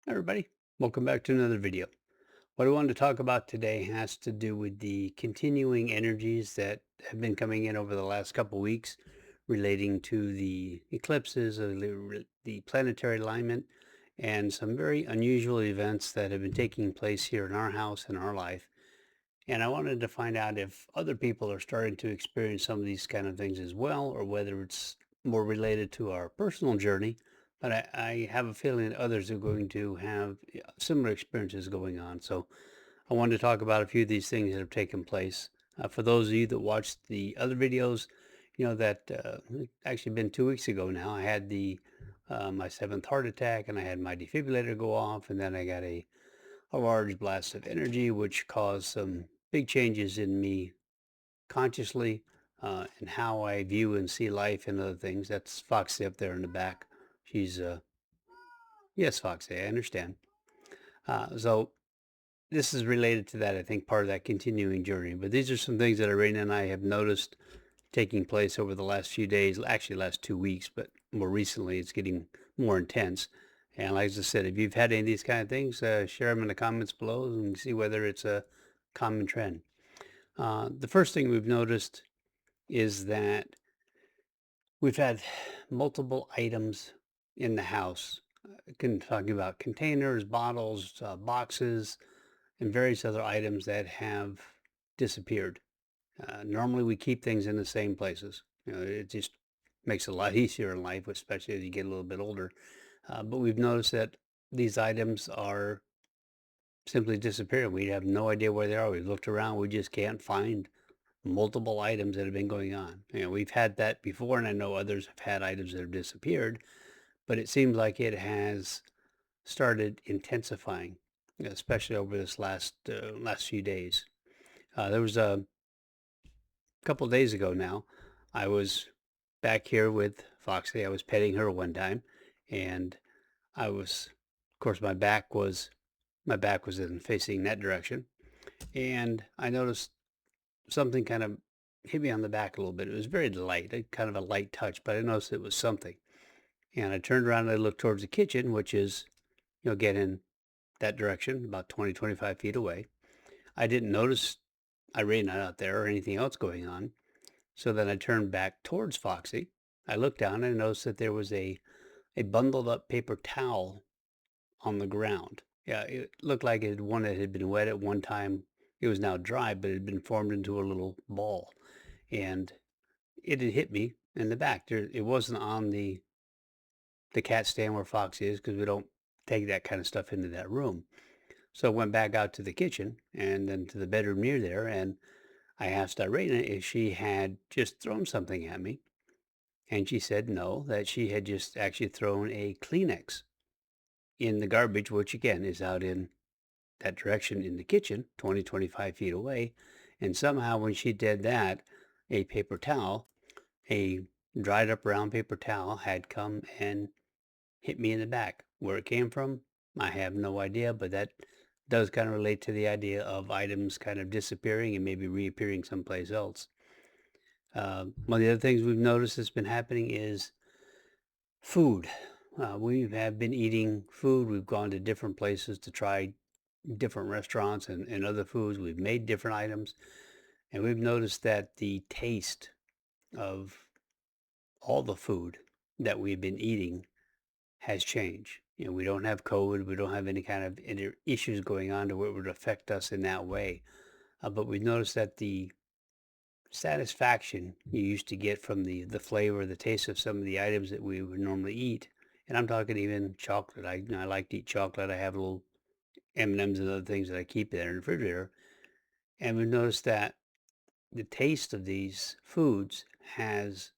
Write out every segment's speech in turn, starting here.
Hi, everybody. Welcome back to another video. What I wanted to talk about today has to do with the continuing energies that have been coming in over the last couple weeks relating to the eclipses, the planetary alignment, and some very unusual events that have been taking place here in our house and our life. And I wanted to find out if other people are starting to experience some of these kind of things as well, or whether it's more related to our personal journey. But I have a feeling that others are going to have similar experiences going on. So I wanted to talk about a few of these things that have taken place. For those of you that watched the other videos, you know that it's actually been 2 weeks ago now. I had the my seventh heart attack, and I had my defibrillator go off, and then I got a large blast of energy, which caused some big changes in me consciously and how I view and see life and other things. That's Foxy up there in the back. She's, yes, Foxy, I understand. So this is related to that, I think, part of that continuing journey. But these are some things that Irene and I have noticed taking place over the last few days, actually last 2 weeks, but more recently it's getting more intense. And like I said, if you've had any of these kind of things, share them in the comments below and see whether it's a common trend. The first thing we've noticed is that we've had multiple items in the house. Talking about containers, bottles, boxes, and various other items that have disappeared. Normally, we keep things in the same places. It just makes it a lot easier in life, especially as you get a little bit older. But we've noticed that these items are simply disappearing. We have no idea where they are. We've looked around. We just can't find multiple items that have been going on. We've had that before, and I know others have had items that have disappeared, but it seems like it has started intensifying, especially over this last few days. There was a couple days ago now. I was back here with Foxy. I was petting her one time, and I was, of course, my back was in facing that direction, and I noticed something kind of hit me on the back a little bit. It was very light, kind of a light touch, but I noticed it was something. And I turned around and I looked towards the kitchen, which is, again, in that direction, about 20, 25 feet away. I didn't notice Irene out there or anything else going on. So then I turned back towards Foxy. I looked down and I noticed that there was a bundled up paper towel on the ground. Yeah, it looked like one that had been wet at one time. It was now dry, but it had been formed into a little ball. And it had hit me in the back. It wasn't on the cat stand where Foxy is because we don't take that kind of stuff into that room. So I went back out to the kitchen and then to the bedroom near there, and I asked Irene if she had just thrown something at me. And she said no, that she had just actually thrown a Kleenex in the garbage, which again is out in that direction in the kitchen, 20, 25 feet away. And somehow when she did that, a paper towel, a dried up brown paper towel had come and hit me in the back. Where it came from, I have no idea, but that does kind of relate to the idea of items kind of disappearing and maybe reappearing someplace else. One of the other things we've noticed that's been happening is food. We have been eating food. We've gone to different places to try different restaurants and other foods. We've made different items, and we've noticed that the taste of all the food that we've been eating has changed. We don't have COVID. We don't have any kind of any issues going on to where it would affect us in that way. But we've noticed that the satisfaction you used to get from the flavor, the taste of some of the items that we would normally eat, and I'm talking even chocolate. I like to eat chocolate. I have little M&Ms and other things that I keep in the refrigerator, and we've noticed that the taste of these foods has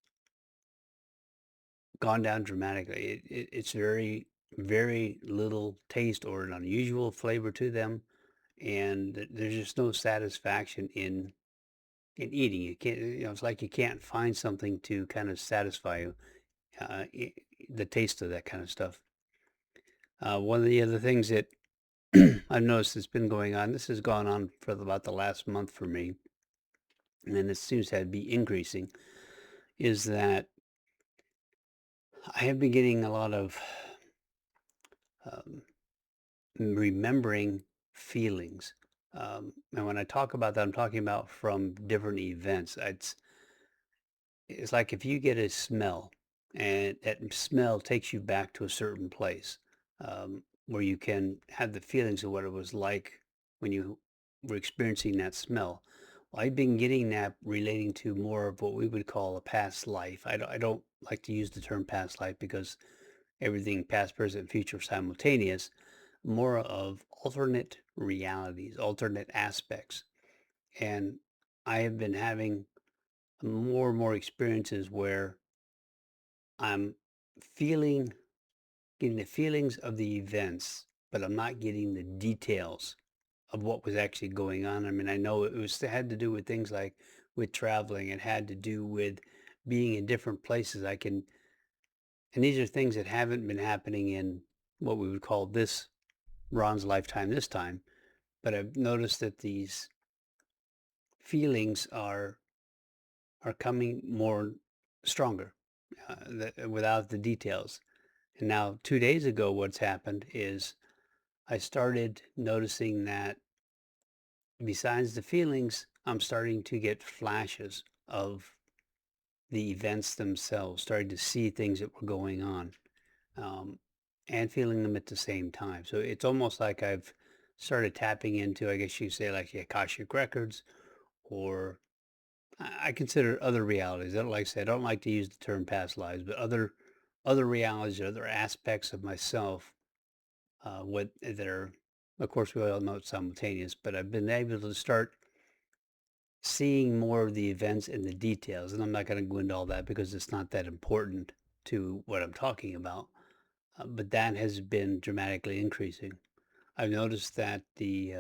gone down dramatically. It's very little taste or an unusual flavor to them, and there's just no satisfaction in eating. You can't, it's like you can't find something to kind of satisfy you, uh, i- the taste of that kind of stuff. One of the other things that I've noticed that's been going on, this has gone on for about the last month for me, and it seems to be increasing, is that I have been getting a lot of remembering feelings. And when I talk about that, I'm talking about from different events. It's like if you get a smell and that smell takes you back to a certain place, where you can have the feelings of what it was like when you were experiencing that smell. Well, I've been getting that relating to more of what we would call a past life. I don't like to use the term past life because everything past, present, future simultaneous, more of alternate realities, alternate aspects. And I have been having more and more experiences where I'm feeling getting the feelings of the events, but I'm not getting the details of what was actually going on. I mean, I know it had to do with things like with traveling. It had to do with being in different places. And these are things that haven't been happening in what we would call this Ron's lifetime this time. But I've noticed that these feelings are coming more stronger without the details. And now, 2 days ago, what's happened is I started noticing that besides the feelings, I'm starting to get flashes of the events themselves, starting to see things that were going on, um, and feeling them at the same time. So it's almost like I've started tapping into, I guess you say, like the Akashic records, or I consider other realities. I don't like I say I don't like to use the term past lives, but other realities, other aspects of myself, what that are, of course, we all know it's simultaneous, but I've been able to start seeing more of the events and the details. And I'm not going to go into all that because it's not that important to what I'm talking about. But that has been dramatically increasing. I've noticed that the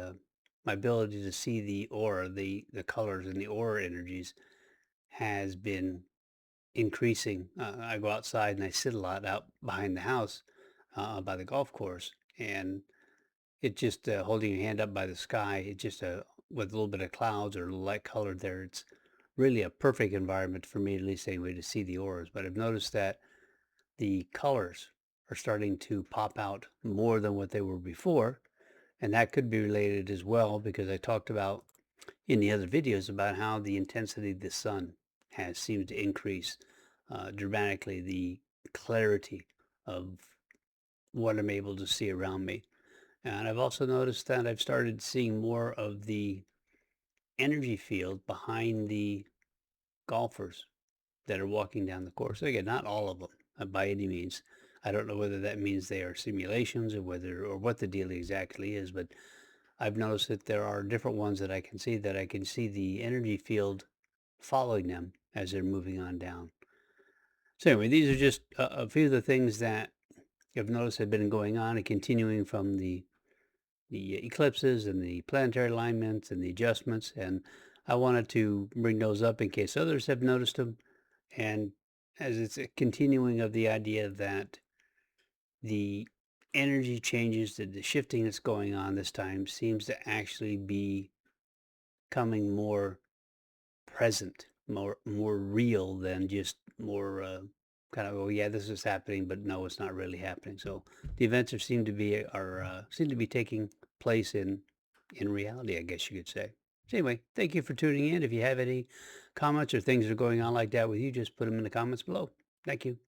my ability to see the aura, the colors and the aura energies has been increasing. I go outside and I sit a lot out behind the house by the golf course, and it just holding your hand up by the sky. It just with a little bit of clouds or light colored there. It's really a perfect environment for me, at least anyway, to see the auras. But I've noticed that the colors are starting to pop out more than what they were before, and that could be related as well because I talked about in the other videos about how the intensity of the sun has seemed to increase dramatically, the clarity of what I'm able to see around me. And I've also noticed that I've started seeing more of the energy field behind the golfers that are walking down the course. Again, not all of them by any means. I don't know whether that means they are simulations or whether or what the deal exactly is, but I've noticed that there are different ones that I can see the energy field following them as they're moving on down. So anyway, these are just a few of the things that I've noticed have been going on and continuing from the eclipses and the planetary alignments and the adjustments. And I wanted to bring those up in case others have noticed them. And as it's a continuing of the idea that the energy changes, the shifting that's going on this time seems to actually be coming more present, more real than just more kind of, oh yeah, this is happening, but no, it's not really happening. So the events seem to be taking place in reality, I guess you could say. So anyway, thank you for tuning in. If you have any comments or things that are going on like that with you, just put them in the comments below. Thank you.